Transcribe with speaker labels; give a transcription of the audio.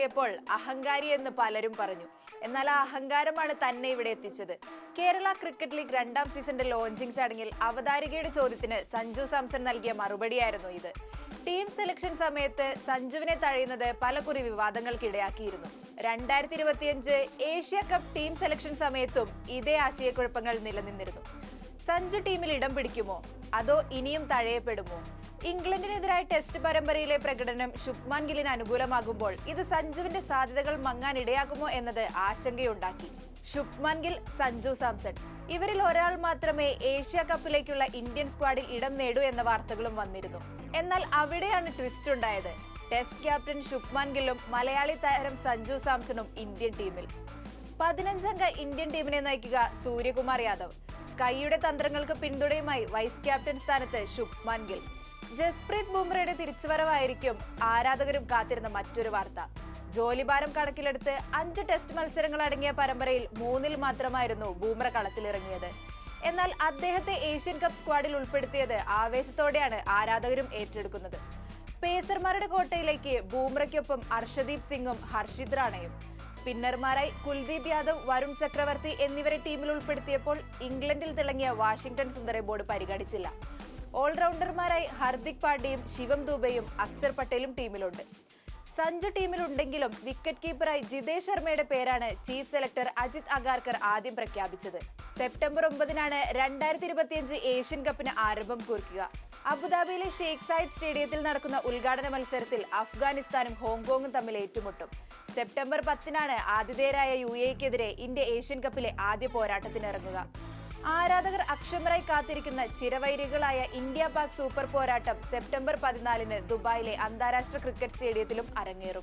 Speaker 1: എത്തിയപ്പോൾ അഹങ്കാരി എന്ന് പലരും പറഞ്ഞു. എന്നാൽ ആ അഹങ്കാരമാണ് തന്നെ ഇവിടെ എത്തിച്ചത്. കേരള ക്രിക്കറ്റ് ലീഗ് 2ാം സീസണിന്റെ ലോഞ്ചിങ് ചടങ്ങിൽ അവതാരികയുടെ ചോദ്യത്തിന് സഞ്ജു സാംസൺ നൽകിയ മറുപടിയായിരുന്നു ഇത്. ടീം സെലക്ഷൻ സമയത്ത് സഞ്ജുവിനെ തഴയുന്നത് പലകുറി വിവാദങ്ങൾക്കിടയാക്കിയിരുന്നു. 2025 ഏഷ്യ കപ്പ് ടീം സെലക്ഷൻ സമയത്തും ഇതേ ആശയക്കുഴപ്പങ്ങൾ നിലനിന്നിരുന്നു. സഞ്ജു ടീമിൽ ഇടം പിടിക്കുമോ അതോ ഇനിയും തഴയപ്പെടുമോ? ഇംഗ്ലണ്ടിനെതിരായ ടെസ്റ്റ് പരമ്പരയിലെ പ്രകടനം ശുഭ്മാൻ ഗില്ലിന് അനുകൂലമാകുമ്പോൾ ഇത് സഞ്ജുവിന്റെ സാധ്യതകൾ മങ്ങാൻ ഇടയാകുമോ എന്നത് ആശങ്കയുണ്ടാക്കി. ശുഭ്മാൻ ഗിൽ, സഞ്ജു സാംസൺ ഇവരിൽ ഒരാൾ മാത്രമേ ഏഷ്യ കപ്പിലേക്കുള്ള ഇന്ത്യൻ സ്ക്വാഡിൽ ഇടം നേടൂ എന്ന വാർത്തകളും വന്നിരുന്നു. എന്നാൽ അവിടെയാണ് ട്വിസ്റ്റ് ഉണ്ടായത്. ടെസ്റ്റ് ക്യാപ്റ്റൻ ശുഭ്മാൻ ഗില്ലും മലയാളി താരം സഞ്ജു സാംസണും ഇന്ത്യൻ ടീമിൽ. 15-അംഗ ഇന്ത്യൻ ടീമിനെ നയിക്കുക സൂര്യകുമാർ യാദവ്. സ്കൈയുടെ തന്ത്രങ്ങൾക്ക് പിന്തുണയുമായി വൈസ് ക്യാപ്റ്റൻ സ്ഥാനത്ത് ശുഭ്മാൻ ഗിൽ. ജസ്പ്രീത് ബുംറയുടെ തിരിച്ചുവരവായിരിക്കും ആരാധകരും കാത്തിരുന്ന മറ്റൊരു വാർത്ത. ജോലിഭാരം കണക്കിലെടുത്ത് 5 ടെസ്റ്റ് മത്സരങ്ങൾ അടങ്ങിയ പരമ്പരയിൽ 3-ൽ മാത്രമായിരുന്നു ബുംറ കളത്തിലിറങ്ങിയത്. എന്നാൽ അദ്ദേഹത്തെ ഏഷ്യൻ കപ്പ് സ്ക്വാഡിൽ ഉൾപ്പെടുത്തിയത് ആവേശത്തോടെയാണ് ആരാധകരും ഏറ്റെടുക്കുന്നത്. പേസർമാരുടെ കോട്ടയിലേക്ക് ബുംറയ്ക്കൊപ്പം അർഷദീപ് സിംഗും ഹർഷിത് റാണയും. സ്പിന്നർമാരായി കുൽദീപ് യാദവ്, വരുൺ ചക്രവർത്തി എന്നിവരെ ടീമിൽ ഉൾപ്പെടുത്തിയപ്പോൾ ഇംഗ്ലണ്ടിൽ തിളങ്ങിയ വാഷിംഗ്ടൺ സുന്ദർ ബോർഡ് പരിഗണിച്ചില്ല. ഓൾറൗണ്ടർമാരായി ഹർദിക് പാണ്ഡ്യയും ശിവം ദുബെയും അക്സർ പട്ടേലും ടീമിലുണ്ട്. സഞ്ജു ടീമിലുണ്ടെങ്കിലും വിക്കറ്റ് കീപ്പറായി ജിതേഷ് ശർമ്മയുടെ പേരാണ് ചീഫ് സെലക്ടർ അജിത് അഗാർക്കർ ആദ്യം പ്രഖ്യാപിച്ചത്. സെപ്റ്റംബർ 9-നാണ് 2025 ഏഷ്യൻ കപ്പിന് ആരംഭം കുറിക്കുക. അബുദാബിയിലെ ഷെയ്ഖ് സായിദ് സ്റ്റേഡിയത്തിൽ നടക്കുന്ന ഉദ്ഘാടന മത്സരത്തിൽ അഫ്ഗാനിസ്ഥാനും ഹോങ്കോങ്ങും തമ്മിൽ ഏറ്റുമുട്ടും. സെപ്റ്റംബർ 10-നാണ് ആതിഥേയരായ UAE-ക്കെതിരെ ഇന്ത്യ ഏഷ്യൻ കപ്പിലെ ആദ്യ പോരാട്ടത്തിനിറങ്ങുക. ആരാധകർ അക്ഷമരായി കാത്തിരിക്കുന്ന ചിരവൈരികളായ ഇന്ത്യ പാക് സൂപ്പർ പോരാട്ടം സെപ്റ്റംബർ 14-ന് ദുബായിലെ അന്താരാഷ്ട്ര ക്രിക്കറ്റ് സ്റ്റേഡിയത്തിലും അരങ്ങേറും.